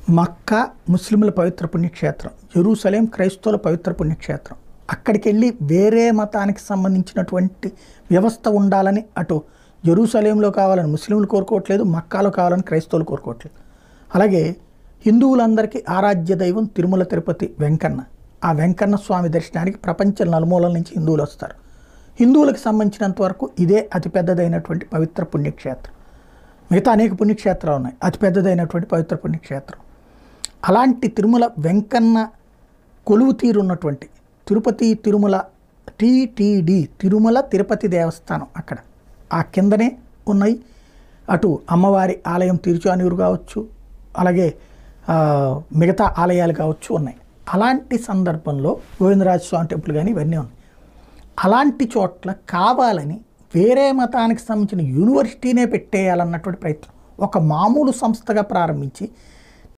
మక్కా ముస్లింల పవిత్ర పుణ్యక్షేత్రం, జెరూసలేం క్రైస్తవుల పవిత్ర పుణ్యక్షేత్రం. అక్కడికి వెళ్ళి వేరే మతానికి సంబంధించినటువంటి వ్యవస్థ ఉండాలని అటు జెరూసలేంలో కావాలని ముస్లింలు కోరుకోవట్లేదు, మక్కాలో కావాలని క్రైస్తవులు కోరుకోవట్లేదు. అలాగే హిందువులందరికీ ఆరాధ్య దైవం తిరుమల తిరుపతి వెంకన్న. ఆ వెంకన్న స్వామి దర్శనానికి ప్రపంచం నలుమూలల నుంచి హిందువులు వస్తారు. హిందువులకు సంబంధించినంత వరకు ఇదే అతిపెద్దదైనటువంటి పవిత్ర పుణ్యక్షేత్రం. మిగతా అనేక పుణ్యక్షేత్రాలు ఉన్నాయి, అతిపెద్దదైనటువంటి పవిత్ర పుణ్యక్షేత్రం. అలాంటి తిరుమల వెంకన్న కొలువు తీరున్నటువంటి తిరుపతి తిరుమల టీటీడీ తిరుమల తిరుపతి దేవస్థానం అక్కడ ఆ కిందనే ఉన్నాయి. అటు అమ్మవారి ఆలయం తిరుచానూరు కావచ్చు, అలాగే మిగతా ఆలయాలు కావచ్చు ఉన్నాయి. అలాంటి సందర్భంలో గోవిందరాజ స్వామి టెంపుల్ కానీ ఇవన్నీ ఉన్నాయి. అలాంటి చోట్ల కావాలని వేరే మతానికి సంబంధించిన యూనివర్సిటీనే పెట్టేయాలన్నటువంటి ప్రయత్నం ఒక మామూలు సంస్థగా ప్రారంభించి